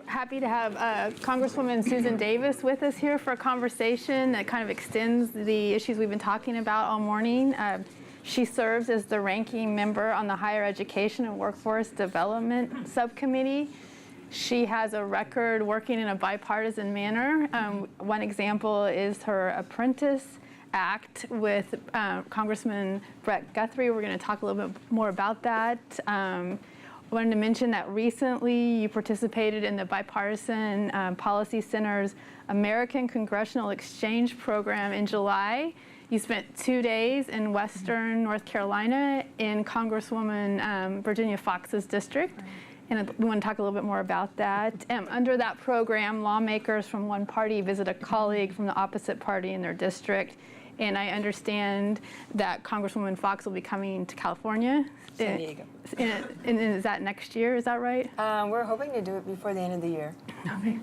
happy to have Congresswoman Susan Davis with us here for a conversation that kind of extends the issues we've been talking about all morning. She serves as the ranking member on the Higher Education and Workforce Development Subcommittee. She has a record working in a bipartisan manner. One example is her Apprentice Act with Congressman Brett Guthrie. We're going to talk a little bit more about that. I wanted to mention that recently you participated in the Bipartisan Policy Center's American Congressional Exchange Program in July. You spent 2 days in Western North Carolina in Congresswoman Virginia Foxx's district. And we want to talk a little bit more about that. Under that program, lawmakers from one party visit a colleague from the opposite party in their district. And I understand that Congresswoman Foxx will be coming to California. San Diego. And is that next year? Is that right? We're hoping to do it before the end of the year. Okay.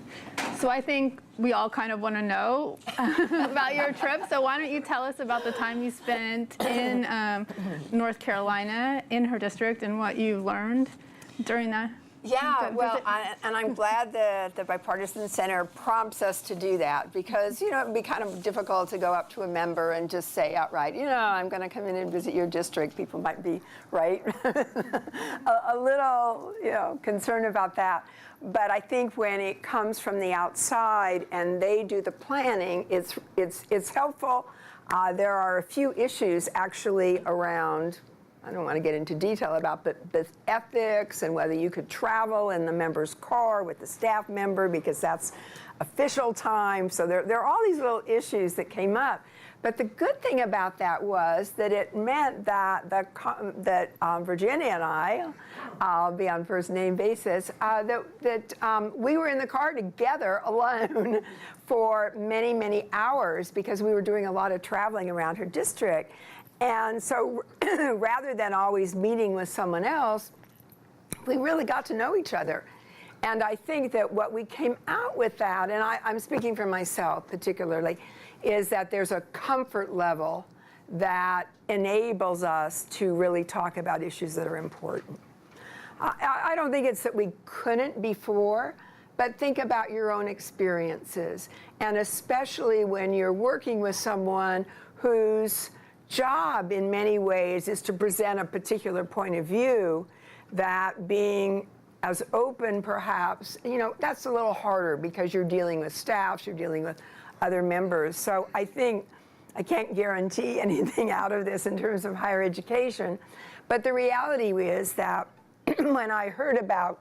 So I think we all kind of want to know about your trip. So why don't you tell us about the time you spent in North Carolina, in her district, and what you learned during that? Yeah, well, and I'm glad that the Bipartisan Center prompts us to do that because, you know, it'd be kind of difficult to go up to a member and just say outright, you know, I'm going to come in and visit your district. People might be, right, a little, you know, concerned about that. But I think when it comes from the outside and they do the planning, it's helpful. There are a few issues actually around, I don't want to get into detail about, but ethics and whether you could travel in the member's car with the staff member because that's official time. So there are all these little issues that came up. But the good thing about that was that it meant that Virginia and I'll be on first name basis, that we were in the car together alone for many, many hours because we were doing a lot of traveling around her district. And so rather than always meeting with someone else, we really got to know each other. And I think that what we came out with that, and I'm speaking for myself particularly, is that there's a comfort level that enables us to really talk about issues that are important. I don't think it's that we couldn't before, but think about your own experiences. And especially when you're working with someone whose job in many ways is to present a particular point of view, that being as open perhaps, you know, that's a little harder because you're dealing with staffs, you're dealing with other members. So I think I can't guarantee anything out of this in terms of higher education, but the reality is that when I heard about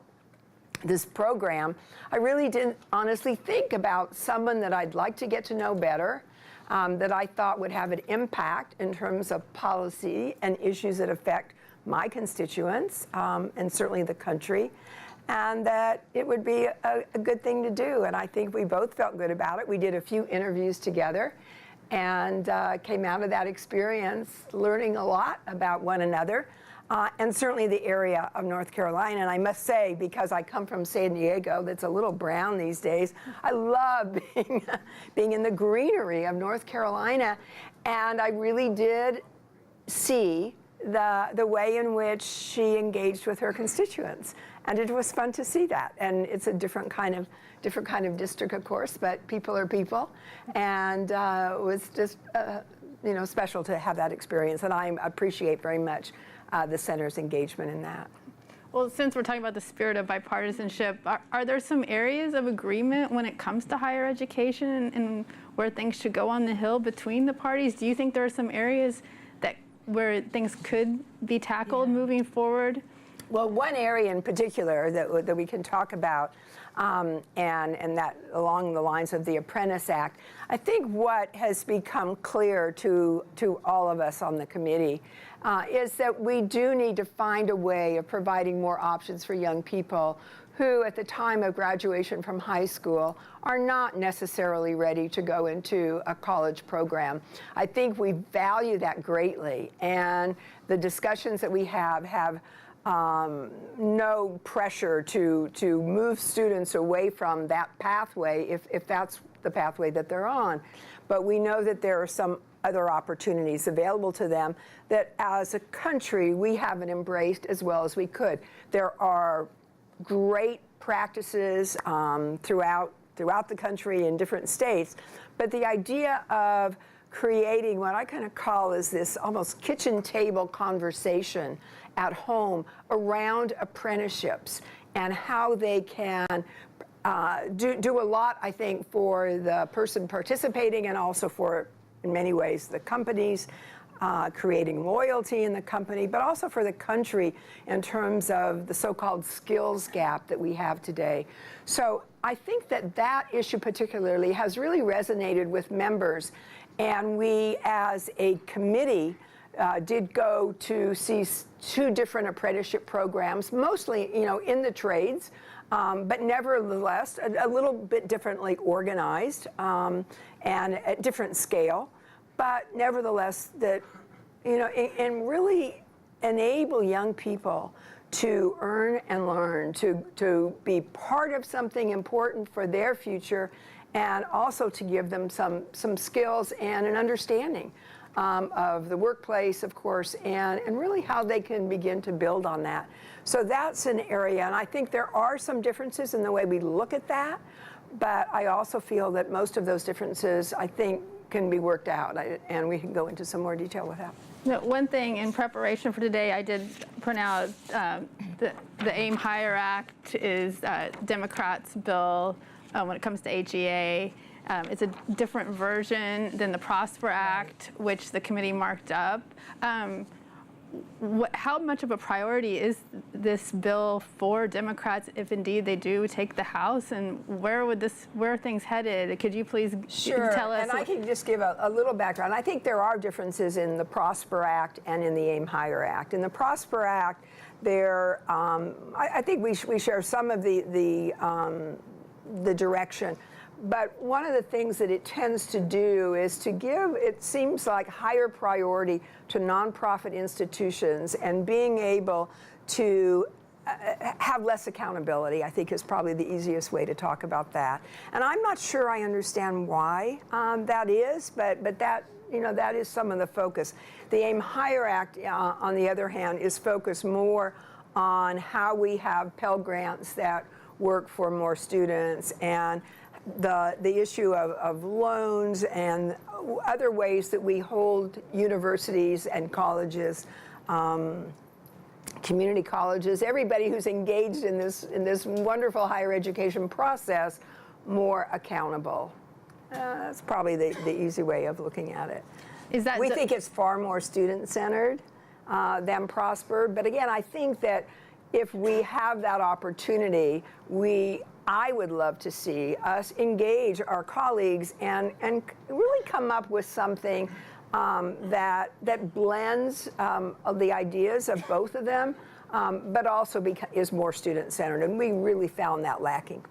this program, I really didn't honestly think about someone that I'd like to get to know better, that I thought would have an impact in terms of policy and issues that affect my constituents and certainly the country, and that it would be a good thing to do. And I think we both felt good about it. We did a few interviews together and came out of that experience learning a lot about one another. And certainly the area of North Carolina. And I must say, because I come from San Diego, that's a little brown these days, I love being in the greenery of North Carolina. And I really did see the way in which she engaged with her constituents. And it was fun to see that. And it's a different kind of district, of course, but people are people. And it was just you know, special to have that experience. And I appreciate very much the center's engagement in that. Well, since we're talking about the spirit of bipartisanship, are there some areas of agreement when it comes to higher education and where things should go on the Hill between the parties? Do you think there are some areas where things could be tackled moving forward? Well, one area in particular that we can talk about, and that along the lines of the Apprentice Act, I think what has become clear to all of us on the committee is that we do need to find a way of providing more options for young people who, at the time of graduation from high school, are not necessarily ready to go into a college program. I think we value that greatly, and the discussions that we have no pressure to move students away from that pathway if that's the pathway that they're on. But we know that there are some other opportunities available to them that as a country we haven't embraced as well as we could. There are great practices throughout the country in different states. But the idea of creating what I kind of call is this almost kitchen table conversation at home around apprenticeships and how they can do a lot, I think, for the person participating and also for, in many ways, the companies, creating loyalty in the company, but also for the country in terms of the so-called skills gap that we have today. So I think that issue particularly has really resonated with members, and we as a committee did go to see 2 different apprenticeship programs, mostly, in the trades, but nevertheless a little bit differently organized and at different scale, but nevertheless that, and really enable young people to earn and learn, to be part of something important for their future, and also to give them some skills and an understanding of the workplace, of course, and really how they can begin to build on that. So that's an area, and I think there are some differences in the way we look at that, but I also feel that most of those differences, I think, can be worked out, and we can go into some more detail with that. One thing in preparation for today, I did print out the AIM Hire Act is Democrats' bill when it comes to HEA. It's a different version than the Prosper Act, which the committee marked up. How much of a priority is this bill for Democrats if indeed they do take the House, and where are things headed? Could you please tell us? And I can just give a little background. I think there are differences in the Prosper Act and in the AIM Hire Act. In the Prosper Act, I think we share some of the direction. But one of the things that it tends to do is to give, it seems like, higher priority to nonprofit institutions, and being able to have less accountability, I think, is probably the easiest way to talk about that. And I'm not sure I understand why that is, but that, that is some of the focus. The AIM Hire Act, on the other hand, is focused more on how we have Pell Grants that work for more students, and the issue of loans and other ways that we hold universities and colleges, community colleges, everybody who's engaged in this wonderful higher education process, more accountable. That's probably the easy way of looking at it. We think it's far more student-centered than Prosper, but again, I think that if we have that opportunity, I would love to see us engage our colleagues and really come up with something that blends the ideas of both of them, but also is more student-centered, and we really found that lacking.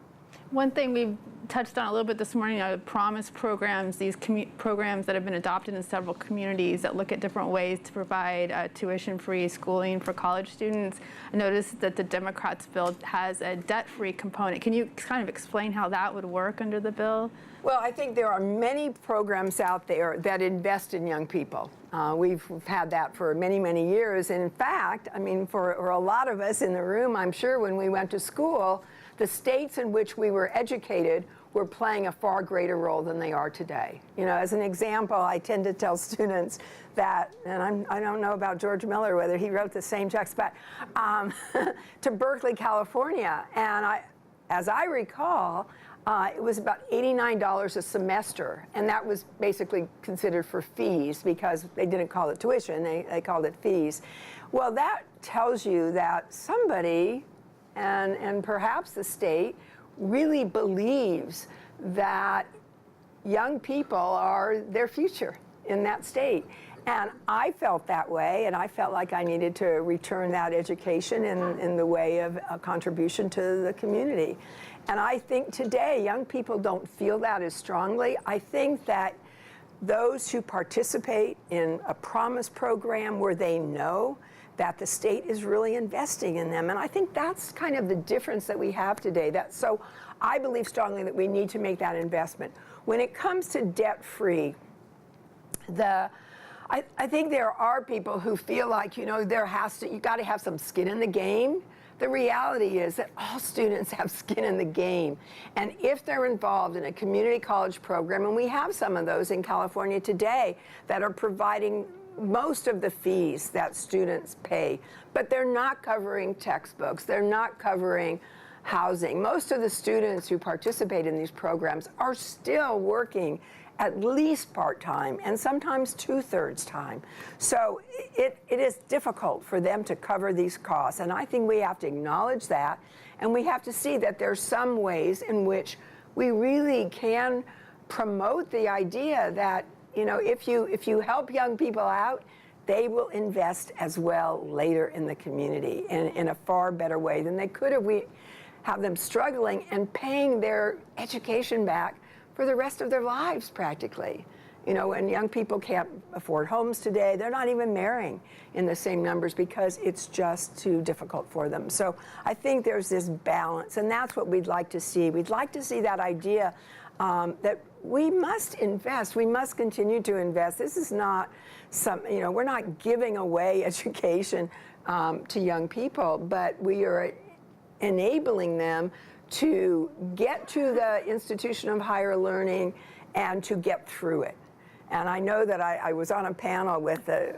One thing we've touched on a little bit this morning are the Promise programs, these programs that have been adopted in several communities that look at different ways to provide tuition-free schooling for college students. I noticed that the Democrats' bill has a debt-free component. Can you kind of explain how that would work under the bill? Well, I think there are many programs out there that invest in young people. We've had that for many, many years. And in fact, I mean, for a lot of us in the room, I'm sure when we went to school, the states in which we were educated were playing a far greater role than they are today. As an example, I tend to tell students that, and I don't know about George Miller, whether he wrote the same checks, but to Berkeley, California. And as I recall, it was about $89 a semester, and that was basically considered for fees because they didn't call it tuition, they called it fees. Well, that tells you that somebody, and perhaps the state, really believes that young people are their future in that state. And I felt that way, and I felt like I needed to return that education in the way of a contribution to the community. And I think today young people don't feel that as strongly. I think that those who participate in a Promise program where they know that the state is really investing in them. And I think that's kind of the difference that we have today. So I believe strongly that we need to make that investment. When it comes to debt-free, I think there are people who feel like, you got to have some skin in the game the reality is that all students have skin in the game. And if they're involved in a community college program, and we have some of those in California today that are providing most of the fees that students pay, but they're not covering textbooks, they're not covering housing. Most of the students who participate in these programs are still working at least part-time and sometimes 2/3 time. So it is difficult for them to cover these costs, and I think we have to acknowledge that, and we have to see that there's some ways in which we really can promote the idea that, you know, if you help young people out, they will invest as well later in the community in a far better way than they could if we have them struggling and paying their education back for the rest of their lives practically. You know, when young people can't afford homes today, they're not even marrying in the same numbers because it's just too difficult for them. So I think there's this balance, and that's what we'd like to see. We'd like to see that idea that we must invest, we must continue to invest. This is not you know, we're not giving away education to young people, but we are enabling them to get to the institution of higher learning and to get through it. And I know that I was on a panel with the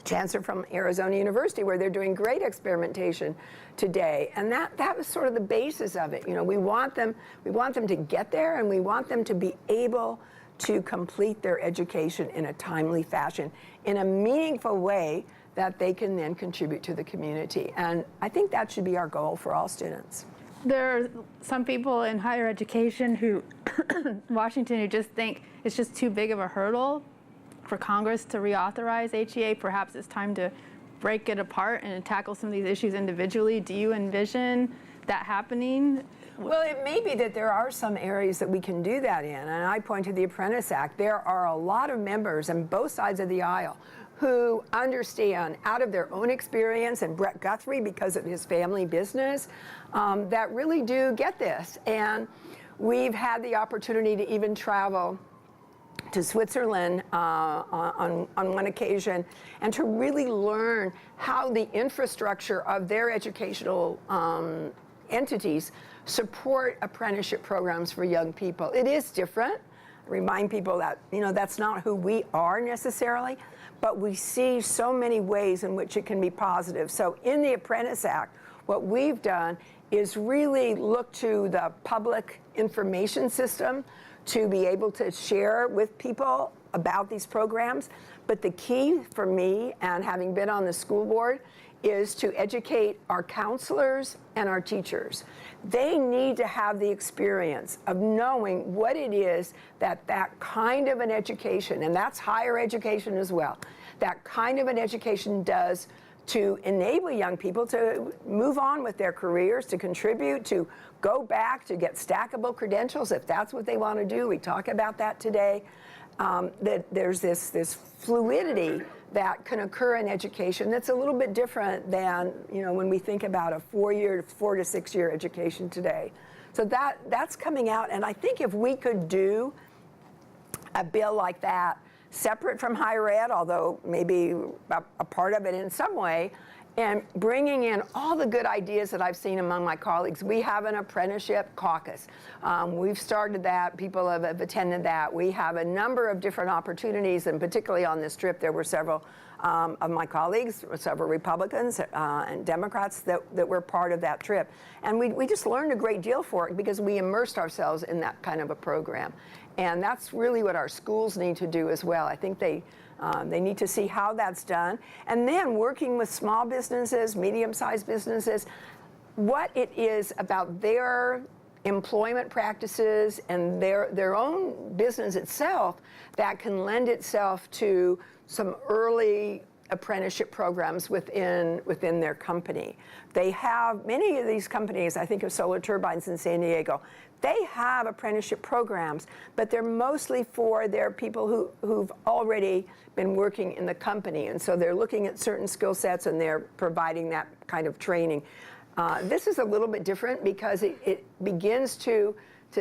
chancellor from Arizona University where they're doing great experimentation today. And that was sort of the basis of it. You know, we want them to get there, and we want them to be able to complete their education in a timely fashion, in a meaningful way that they can then contribute to the community. And I think that should be our goal for all students. There are some people in higher education who, Washington, who just think it's just too big of a hurdle for Congress to reauthorize HEA. Perhaps it's time to break it apart and tackle some of these issues individually. Do you envision that happening? Well, it may be that there are some areas that we can do that in, and I point to the Apprentice Act. There are a lot of members on both sides of the aisle who understand out of their own experience, and Brett Guthrie, because of his family business, that really do get this. And we've had the opportunity to even travel to Switzerland on one occasion, and to really learn how the infrastructure of their educational entities support apprenticeship programs for young people. It is different. Remind people that, you know, that's not who we are necessarily, but we see so many ways in which it can be positive. So in the Apprentice Act, what we've done is really look to the public information system to be able to share with people about these programs. But the key for me, and having been on the school board, is to educate our counselors and our teachers. They need to have the experience of knowing what it is that kind of an education, and that's higher education as well, that kind of an education does to enable young people to move on with their careers, to contribute, to go back, to get stackable credentials if that's what they want to do. We talk about that today. That there's this fluidity that can occur in education that's a little bit different than, you know, when we think about a 4 to 6 year education today. So that's coming out, and I think if we could do a bill like that, separate from higher ed, although maybe a part of it in some way, and bringing in all the good ideas that I've seen among my colleagues. We have an apprenticeship caucus. We've started that. People have attended that. We have a number of different opportunities, and particularly on this trip, there were several of my colleagues, several Republicans and Democrats that were part of that trip. And we just learned a great deal for it because we immersed ourselves in that kind of a program. And that's really what our schools need to do as well. I think they need to see how that's done. And then working with small businesses, medium-sized businesses, what it is about their employment practices and their own business itself that can lend itself to some early apprenticeship programs within their company. They have, many of these companies, I think of Solar Turbines in San Diego, they have apprenticeship programs, but they're mostly for their people who've already been working in the company. And so they're looking at certain skill sets and they're providing that kind of training. This is a little bit different because it begins to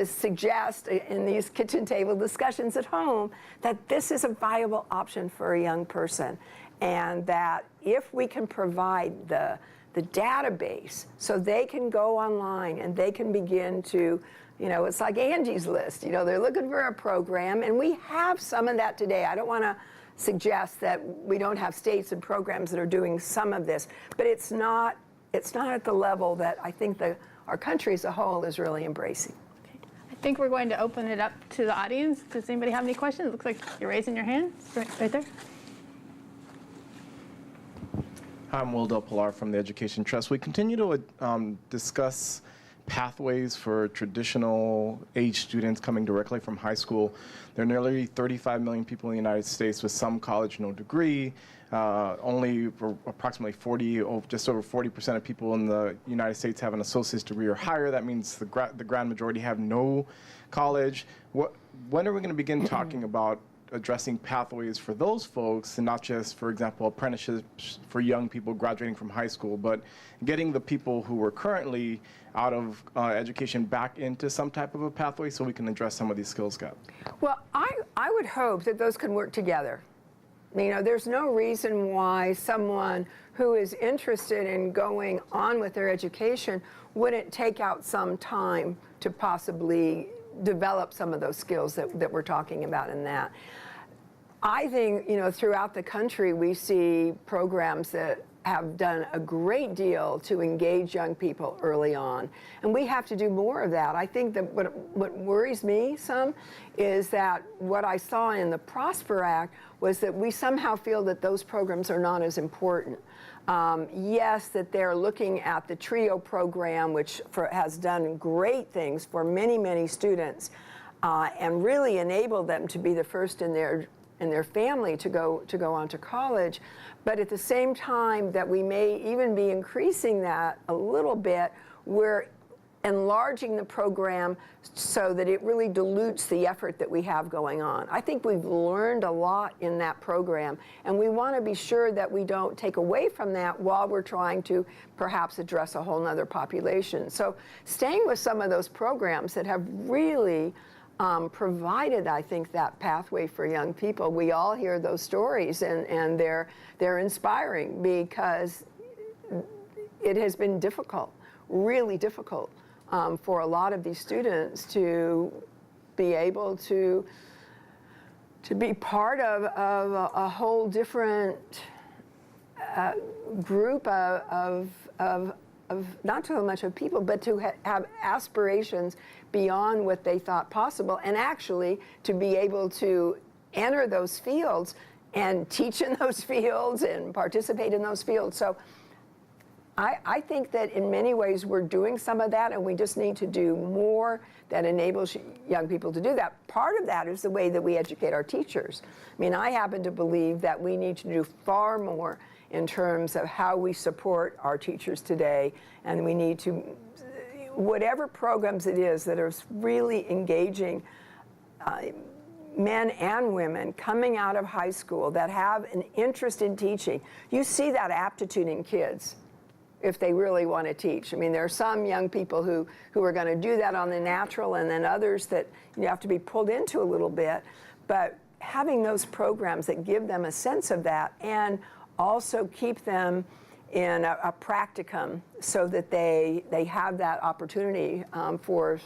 suggest in these kitchen table discussions at home that this is a viable option for a young person. And that if we can provide the the database so they can go online and they can begin to, it's like Angie's List. They're looking for a program, and we have some of that today. I don't want to suggest that we don't have states and programs that are doing some of this, but it's not at the level that I think our country as a whole is really embracing. Okay. I think we're going to open it up to the audience. Does anybody have any questions? It looks like you're raising your hand right there. I'm Will Del Pilar from the Education Trust. We continue to discuss pathways for traditional age students coming directly from high school. There are nearly 35 million people in the United States with some college, no degree. Only approximately just over 40% of people in the United States have an associate's degree or higher. That means the grand majority have no college. When are we going to begin talking about addressing pathways for those folks, and not just, for example, apprenticeships for young people graduating from high school, but getting the people who are currently out of education back into some type of a pathway so we can address some of these skills gaps? Well, I would hope that those can work together. There's no reason why someone who is interested in going on with their education wouldn't take out some time to possibly develop some of those skills that we're talking about in that. I think, throughout the country, we see programs that have done a great deal to engage young people early on. And we have to do more of that. I think that what worries me some is that what I saw in the Prosper Act was that we somehow feel that those programs are not as important. Yes, that they're looking at the TRIO program, which has done great things for many, many students, and really enabled them to be the first in their family to go on to college. But at the same time that we may even be increasing that a little bit, we're enlarging the program so that it really dilutes the effort that we have going on. I think we've learned a lot in that program, and we want to be sure that we don't take away from that while we're trying to perhaps address a whole nother population. So staying with some of those programs that have really provided, I think, that pathway for young people. We all hear those stories, and they're inspiring because it has been difficult, really difficult, for a lot of these students to be able to be part of a whole different group of not so much of people, but to have aspirations beyond what they thought possible, and actually to be able to enter those fields and teach in those fields and participate in those fields. So I think that in many ways we're doing some of that, and we just need to do more that enables young people to do that. Part of that is the way that we educate our teachers. I happen to believe that we need to do far more in terms of how we support our teachers today, and we need to, whatever programs it is that are really engaging men and women coming out of high school that have an interest in teaching. You see that aptitude in kids if they really want to teach. There are some young people who are going to do that on the natural, and then others that you have to be pulled into a little bit. But having those programs that give them a sense of that and also keep them in a practicum so that they have that opportunity for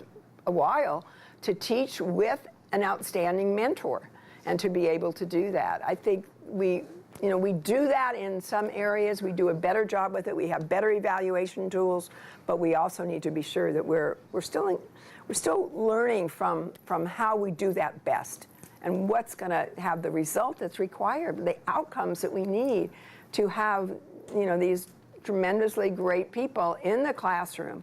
a while to teach with an outstanding mentor, and to be able to do that. I think we do that in some areas. We do a better job with it. We have better evaluation tools, but we also need to be sure that we're still learning from how we do that best, and what's going to have the result that's required, the outcomes that we need to have, these tremendously great people in the classroom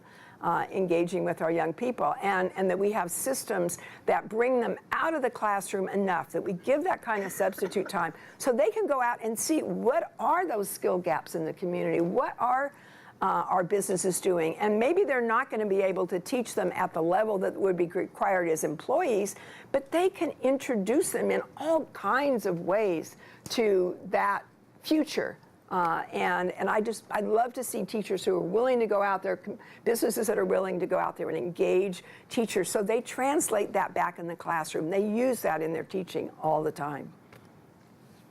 engaging with our young people, and that we have systems that bring them out of the classroom enough that we give that kind of substitute time so they can go out and see what are those skill gaps in the community, what are our businesses doing, and maybe they're not going to be able to teach them at the level that would be required as employees, but they can introduce them in all kinds of ways to that future. And I'd love to see teachers who are willing to go out there, businesses that are willing to go out there and engage teachers so they translate that back in the classroom. They use that in their teaching all the time.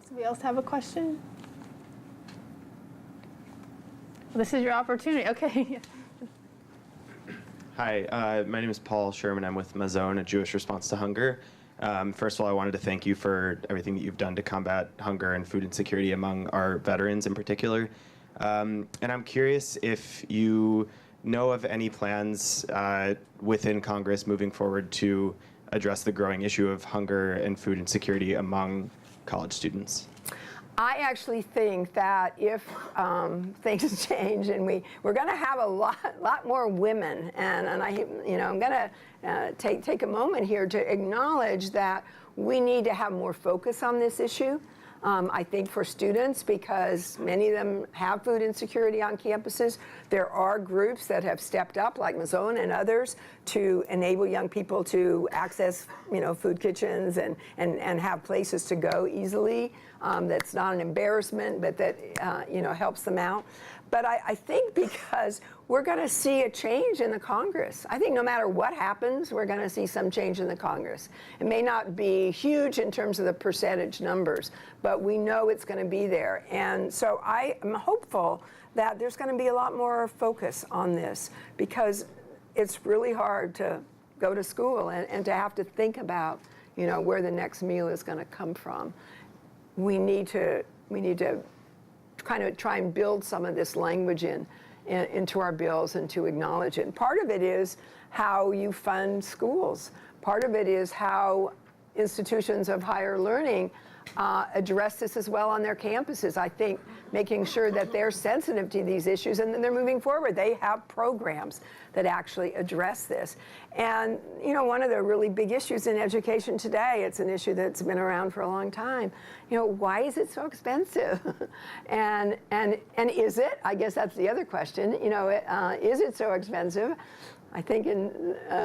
Somebody else have a question? This is your opportunity. Okay. Hi, my name is Paul Sherman. I'm with Mazone, a Jewish Response to Hunger. First of all, I wanted to thank you for everything that you've done to combat hunger and food insecurity among our veterans in particular. And I'm curious if you know of any plans within Congress moving forward to address the growing issue of hunger and food insecurity among college students. I actually think that if things change and we're going to have a lot more women, and I'm going to take a moment here to acknowledge that we need to have more focus on this issue. I think for students, because many of them have food insecurity on campuses, there are groups that have stepped up, like Mazone and others, to enable young people to access, food kitchens and have places to go easily. That's not an embarrassment, but that helps them out. But I think because we're going to see a change in the Congress. I think no matter what happens, we're going to see some change in the Congress. It may not be huge in terms of the percentage numbers, but we know it's going to be there. And so I am hopeful that there's going to be a lot more focus on this, because it's really hard to go to school and to have to think about, where the next meal is going to come from. We need to kind of try and build some of this language into our bills and to acknowledge it. And part of it is how you fund schools. Part of it is how institutions of higher learning address this as well on their campuses. I think making sure that they're sensitive to these issues and then they're moving forward. They have programs that actually address this. And one of the really big issues in education today, it's an issue that's been around for a long time. Why is it so expensive? and is it? I guess that's the other question. Is it so expensive? I think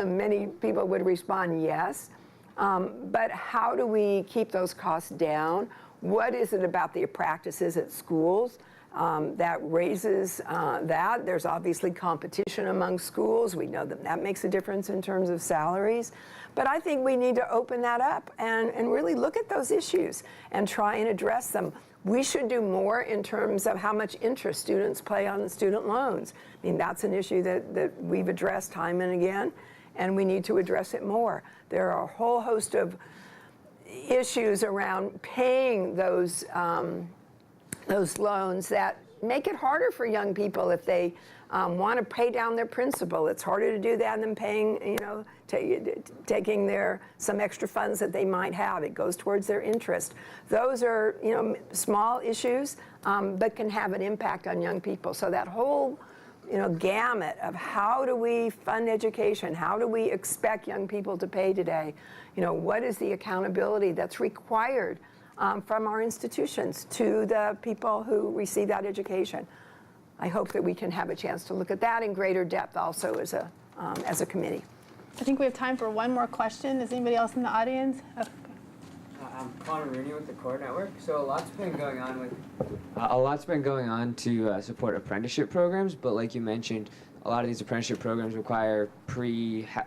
many people would respond yes. But how do we keep those costs down? What is it about the practices at schools that raises that? There's obviously competition among schools. We know that makes a difference in terms of salaries. But I think we need to open that up and really look at those issues and try and address them. We should do more in terms of how much interest students pay on student loans. I mean, that's an issue that we've addressed time and again, and we need to address it more. There are a whole host of issues around paying those loans that make it harder for young people if they want to pay down their principal. It's harder to do that than paying, taking some extra funds that they might have. It goes towards their interest. Those are, small issues, but can have an impact on young people. So that whole gamut of how do we fund education? How do we expect young people to pay today? What is the accountability that's required from our institutions to the people who receive that education? I hope that we can have a chance to look at that in greater depth also as a committee. I think we have time for one more question. Is anybody else in the audience? Oh. I'm Connor Rooney with the Core Network. So a lot's been going on to support apprenticeship programs, but like you mentioned, a lot of these apprenticeship programs require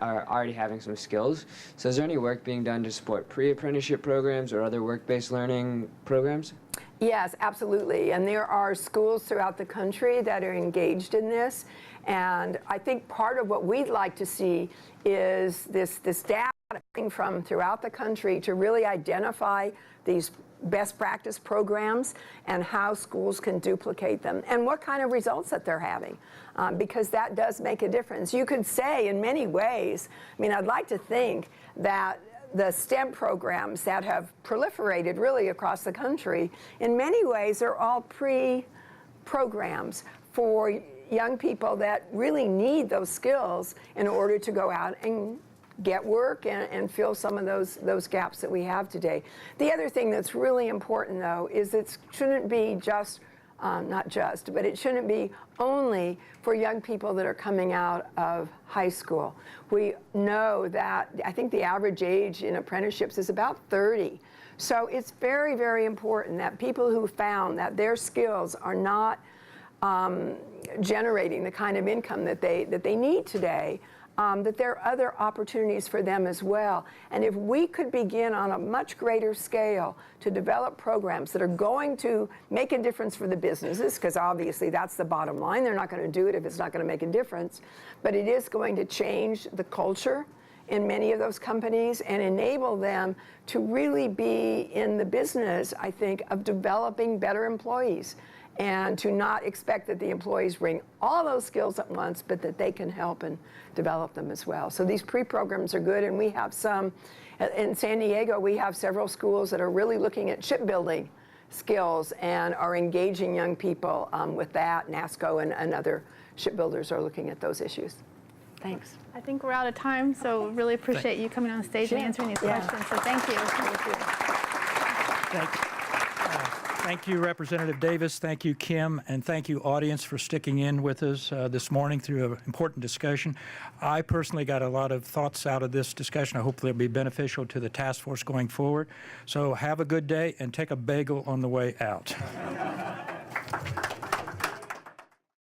already having some skills. So is there any work being done to support pre-apprenticeship programs or other work-based learning programs? Yes, absolutely. And there are schools throughout the country that are engaged in this. And I think part of what we'd like to see is this data coming from throughout the country to really identify these best practice programs and how schools can duplicate them and what kind of results that they're having, because that does make a difference. You could say in many ways, I'd like to think that the STEM programs that have proliferated really across the country, in many ways are all pre-programs for young people that really need those skills in order to go out and get work and fill some of those gaps that we have today. The other thing that's really important, though, is it shouldn't be but it shouldn't be only for young people that are coming out of high school. We know that I think the average age in apprenticeships is about 30. So it's very, very important that people who found that their skills are not generating the kind of income that they need today, that there are other opportunities for them as well. And if we could begin on a much greater scale to develop programs that are going to make a difference for the businesses, because obviously that's the bottom line. They're not going to do it if it's not going to make a difference. But it is going to change the culture in many of those companies and enable them to really be in the business, I think, of developing better employees, and to not expect that the employees bring all those skills at once, but that they can help and develop them as well. So these pre-programs are good, and we have some. In San Diego, we have several schools that are really looking at shipbuilding skills and are engaging young people with that. NASCO and other shipbuilders are looking at those issues. Thanks. I think we're out of time, so really appreciate you coming on stage and answering these questions. So thank you. Thank you. Thank you, Representative Davis. Thank you, Kim. And thank you, audience, for sticking in with us this morning through an important discussion. I personally got a lot of thoughts out of this discussion. I hope they'll be beneficial to the task force going forward. So have a good day and take a bagel on the way out.